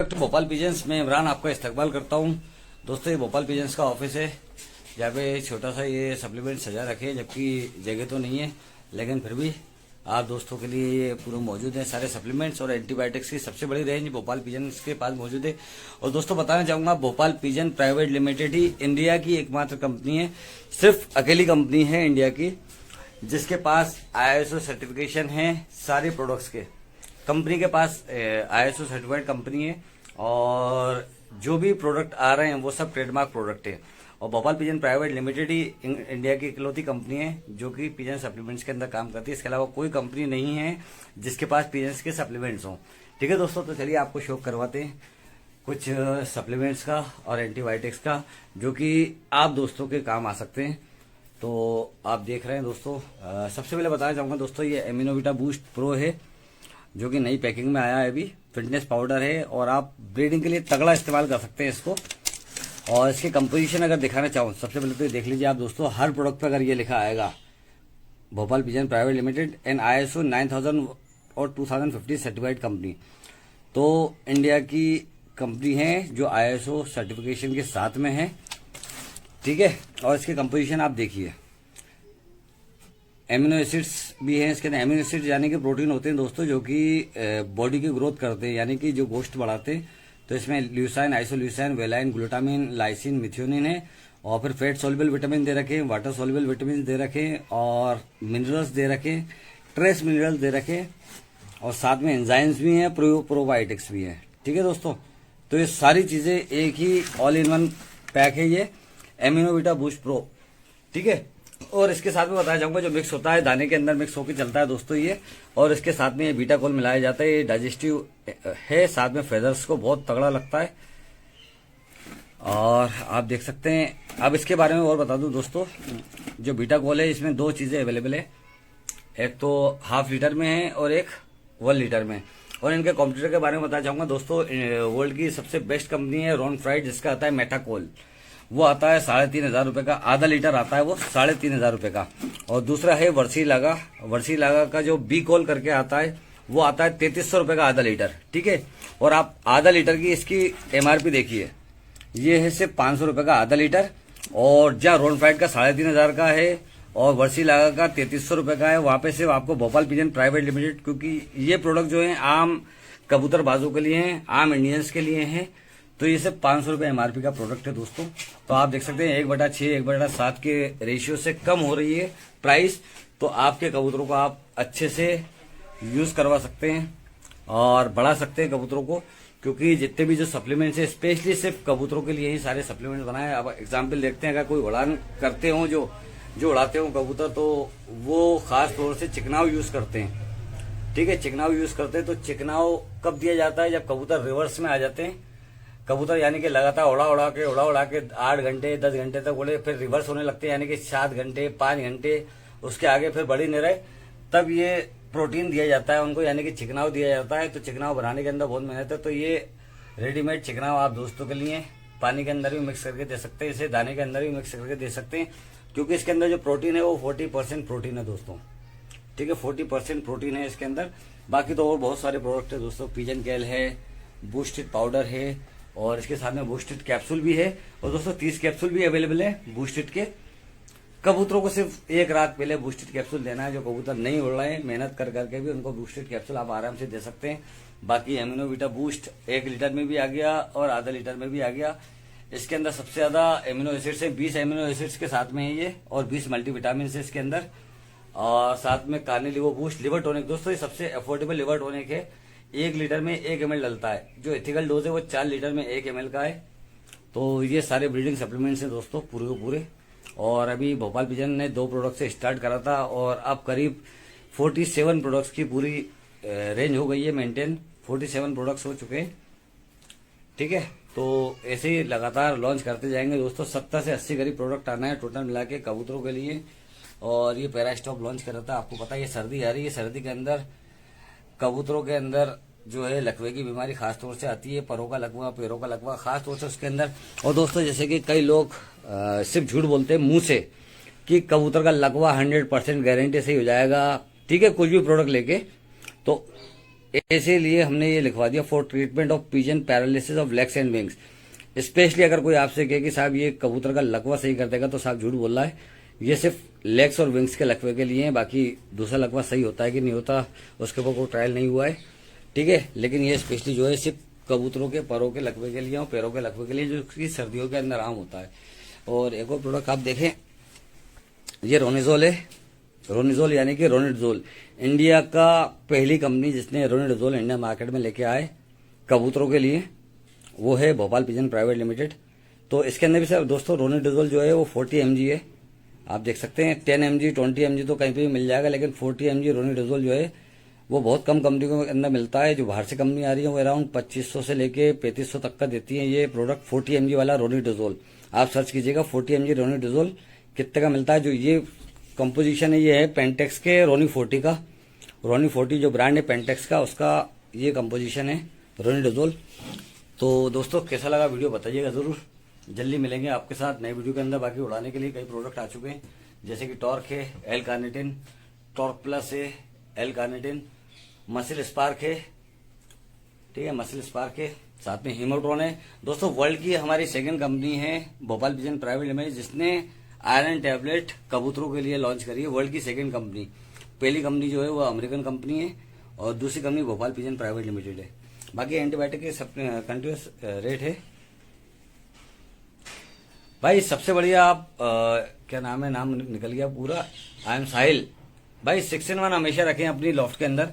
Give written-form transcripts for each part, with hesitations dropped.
Bhopal pigeons में इमरान आपका इस्तकबाल करता हूँ। दोस्तों ये भोपाल पिजन्स का ऑफिस है जहाँ पे छोटा सा ये सप्लीमेंट सजा रखे हैं, जबकि जगह तो नहीं है लेकिन फिर भी आप दोस्तों के लिए ये पूरे मौजूद है। सारे सप्लीमेंट्स और एंटीबायोटिक्स की सबसे बड़ी रेंज भोपाल पिजन्स के पास मौजूद है। और दोस्तों बताना चाहूंगा, भोपाल पिजन प्राइवेट लिमिटेड ही इंडिया की एकमात्र कंपनी है, सिर्फ अकेली कंपनी है इंडिया की जिसके पास ISO सर्टिफिकेशन है सारे प्रोडक्ट्स के। कंपनी के पास ISO सर्टिफाइड कंपनी है और जो भी प्रोडक्ट आ रहे हैं वो सब ट्रेडमार्क प्रोडक्ट है। और भोपाल पिजन प्राइवेट लिमिटेड ही इंडिया की इकलौती कंपनी है जो कि पिजन सप्लीमेंट्स के अंदर काम करती है। इसके अलावा कोई कंपनी नहीं है जिसके पास पिजन्स के सप्लीमेंट्स हों। ठीक है दोस्तों, तो चलिए आपको शौक करवाते हैं कुछ सप्लीमेंट्स का और एंटीबायोटिक्स का जो कि आप दोस्तों के काम आ सकते हैं। तो आप देख रहे हैं दोस्तों, सबसे पहले बताना चाहूंगा दोस्तों, ये एमिनोविटा बूस्ट प्रो है जो कि नई पैकिंग में आया है। अभी फिटनेस पाउडर है और आप ब्रीडिंग के लिए तगड़ा इस्तेमाल कर सकते हैं इसको। और इसकी कंपोजिशन अगर दिखाना चाहूँ, सबसे पहले तो ये देख लीजिए आप दोस्तों, हर प्रोडक्ट पर अगर ये लिखा आएगा Bhopal pigeon private limited and ISO 9000 और 2050 सर्टिफाइड कंपनी, तो इंडिया की कंपनी है जो ISO सर्टिफिकेशन के साथ में है। ठीक है, और इसकी कंपोजिशन आप देखिए, एमिनो एसिड्स भी हैं इसके अंदर। एमिनो एसिड्स यानी कि प्रोटीन होते हैं दोस्तों जो कि बॉडी की ग्रोथ करते हैं, यानी कि जो गोश्त बढ़ाते हैं। तो इसमें Eleusine, आइसोल्यूसाइन, valine, glutamine, lysine, methionine है। और फिर फैट सोल्युबल विटामिन दे रखे हैं, वाटर सोल्युबल विटामिन दे रखे हैं और मिनरल्स दे रखे हैं, ट्रेस मिनरल्स दे रखे हैं और साथ में एंजाइम्स भी हैं, प्रोबायोटिक्स भी हैं। ठीक है दोस्तों, तो ये सारी चीजें एक ही ऑल इन वन पैक है ये एमिनोविटा बूस्ट प्रो। ठीक है, और इसके साथ में बताया जाऊंगा जो मिक्स होता है दाने के अंदर मिक्स होकर चलता है दोस्तों ये, और इसके साथ में ये बीटा कोल मिलाया जाता है। ये डाइजेस्टिव है, साथ में फेदर्स को बहुत तगड़ा लगता है। और आप देख सकते हैं, अब इसके बारे में और बता दूं दोस्तों, जो बीटा कोल है इसमें दो चीजें अवेलेबल है, एक तो ½ लीटर में है और एक 1 लीटर में। और इनके कॉम्पिटिटर के बारे में बताना चाहूंगा दोस्तों, वर्ल्ड की सबसे बेस्ट कंपनी है रॉन फ्राइड, जिसका आता है मेटाकोल, वो आता है 3500 रुपए का, ½ लीटर आता है वो 3500 रुपए का। और दूसरा है वर्सीलागा का जो बी कोल करके आता है वो आता है 3300 रुपए का ½ लीटर। ठीक है, और आप ½ लीटर की इसकी MRP देखिए, ये है सिर्फ 500 रुपए का ½ लीटर। और जहाँ रोन फ्राइड का 3500 का है और वर्सीलागा का 3300 रुपए का है, वहां पे सिर्फ आपको भोपाल पिजन प्राइवेट लिमिटेड, क्योंकि ये प्रोडक्ट जो है आम कबूतरबाजों के लिए हैं, आम इंडियंस के लिए हैं, तो ये सिर्फ 500 रुपए MRP का प्रोडक्ट है दोस्तों। तो आप देख सकते हैं 1/6 1/7 के रेशियो से कम हो रही है प्राइस। तो आपके कबूतरों को आप अच्छे से यूज करवा सकते हैं और बढ़ा सकते हैं कबूतरों को, क्योंकि जितने भी जो सप्लीमेंट्स है स्पेशली सिर्फ कबूतरों के लिए ही सारे सप्लीमेंट्स बनाए। अब एग्जाम्पल देखते हैं, अगर कोई उड़ान करते हो जो उड़ाते हो कबूतर, तो वो खास तौर से चिकनाव यूज करते हैं। ठीक है, चिकनाव यूज करते हैं। तो चिकनाव कब दिया जाता है? जब कबूतर रिवर्स में आ जाते हैं। कबूतर यानी कि लगातार उड़ा उड़ा के 8 घंटे 10 घंटे तक उड़े, फिर रिवर्स होने लगते हैं, यानी कि 7 घंटे 5 घंटे, उसके आगे फिर बढ़ी नहीं रहे, तब ये प्रोटीन दिया जाता है उनको, यानी कि चिकनाव दिया जाता है। तो चिकनाव बनाने के अंदर बहुत मेहनत है। तो ये रेडीमेड चिकनाव आप दोस्तों के लिए पानी के अंदर भी मिक्स करके दे सकते हैं, इसे दाने के अंदर भी मिक्स करके दे सकते हैं, क्योंकि इसके अंदर जो प्रोटीन है वो 40% प्रोटीन है दोस्तों। ठीक है, 40% प्रोटीन है इसके अंदर। बाकी तो और बहुत सारे प्रोडक्ट है दोस्तों, पिजन कैल है, बूस्टेड पाउडर है और इसके साथ में बूस्टेड कैप्सूल भी है। और दोस्तों 30 कैप्सूल भी अवेलेबल है बूस्टेड के। कबूतरों को सिर्फ एक रात पहले बूस्टेड कैप्सूल देना है, जो कबूतर नहीं उड़ रहे हैं, मेहनत कर करके भी उनको बूस्टेड कैप्सूल आप आराम से दे सकते हैं। बाकी एमिनोविटा बूस्ट 1 लीटर में भी आ गया और ½ लीटर में भी आ गया। इसके अंदर सबसे ज्यादा एमिनो एसिड्स है, 20 एमिनो एसिड्स के साथ में है ये, और 20 मल्टीविटामिन है इसके अंदर। और साथ में कार्निलिवो बूस्ट लिवर टॉनिक, दोस्तों ये सबसे अफोर्डेबल लिवर टॉनिक है। 1 लीटर में 1 ml डलता है, जो एथिकल डोज है वो 4 लीटर में 1 ml का है। तो ये सारे ब्रीडिंग सप्लीमेंट्स हैं दोस्तों पूरे के पूरे। और अभी भोपाल पिजन ने 2 प्रोडक्ट से स्टार्ट करा था और अब करीब 47 प्रोडक्ट्स की पूरी रेंज हो गई है मेंटेन, 47 प्रोडक्ट्स हो चुके हैं। ठीक है, तो ऐसे ही लगातार लॉन्च करते जाएंगे दोस्तों। 70 से 80 करीब प्रोडक्ट आना है टोटल मिला के कबूतरों के लिए। और ये पैरास्टॉप लॉन्च करा था, आपको पता है ये सर्दी आ रही है, सर्दी के अंदर कबूतरों के अंदर जो है लकवे की बीमारी खासतौर से आती है, परों का लकवा, पैरों का लकवा खासतौर से उसके अंदर। और दोस्तों जैसे कि कई लोग सिर्फ झूठ बोलते हैं मुंह से कि कबूतर का लकवा 100% गारंटी से ही हो जाएगा। ठीक है, कुछ भी प्रोडक्ट लेके, तो ऐसे लिए हमने ये लिखवा दिया for treatment of pigeon paralysis of legs and wings. Specially अगर कोई आपसे कहे कि साहब ये कबूतर का लकवा सही कर देगा, तो साहब झूठ बोल रहा है। ये सिर्फ लेग्स और विंग्स के लकवे के लिए है, बाकी दूसरा लकवा सही होता है कि नहीं होता उसके ऊपर कोई ट्रायल नहीं हुआ है, ठीक है। लेकिन ये स्पेशली जो है सिर्फ कबूतरों के परों के लकवे के लिए और पैरों के लकवे के लिए, जो कि सर्दियों के अंदर आम होता है। और एक और प्रोडक्ट आप देखें, ये रोनिजोल है। रोनिजोल यानी कि रोनिडजोल, इंडिया का पहली कंपनी जिसने रोनिडजोल इंडिया मार्केट में लेके आए कबूतरों के लिए, वो है भोपाल पिजन प्राइवेट लिमिटेड। तो इसके अंदर भी सर दोस्तों रोनिडजोल जो है वो 40 mg है, आप देख सकते हैं। 10 mg 20 mg तो कहीं पे भी मिल जाएगा, लेकिन 40 mg रोनिडजोल जो है वो बहुत कम कंपनियों के अंदर मिलता है। जो बाहर से कंपनी आ रही है वो अराउंड 2500 से लेके 3500 तक का देती है ये प्रोडक्ट 40 mg वाला रोनिडजोल। आप सर्च कीजिएगा 40 mg रोनिडजोल कितने का मिलता है। जो ये कंपोजिशन है ये है पेंटेक्स के रोनी 40 का। रोनी 40 जो ब्रांड है पेंटेक्स का, उसका ये कंपोजिशन है रोनिडजोल। तो दोस्तों कैसा लगा वीडियो बताइएगा जरूर। जल्दी मिलेंगे आपके साथ नए वीडियो के अंदर। बाकी उड़ाने के लिए कई प्रोडक्ट आ चुके हैं, जैसे कि टॉर्क है, एल कार्निटिन, टॉर्क प्लस है, एल कार्निटिन, मसिल स्पार्क है, ठीक है, मसिल स्पार्क है, साथ में हीमोट्रॉन है। दोस्तों वर्ल्ड की हमारी सेकंड कंपनी है भोपाल पिजन प्राइवेट लिमिटेड, जिसने आयरन टैबलेट कबूतरों के लिए लॉन्च करी है। वर्ल्ड की सेकंड कंपनी, पहली कंपनी जो है वो अमेरिकन कंपनी है और दूसरी company Bhopal pigeon private limited है। बाकी एंटीबायोटिक के सब कंटिन्यूस रेट है भाई। सबसे बढ़िया आप क्या नाम है, नाम निकल गया पूरा, आई एम साहिल भाई। 6-in-1 हमेशा रखें अपनी लॉफ्ट के अंदर।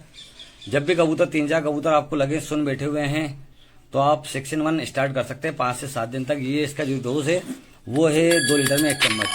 जब भी कबूतर 3-4 कबूतर आपको लगे सुन बैठे हुए हैं, तो आप 6-in-1 स्टार्ट कर सकते हैं 5 से 7 दिन तक। ये इसका जो डोज है वो है 2 लीटर में 1 चम्मच।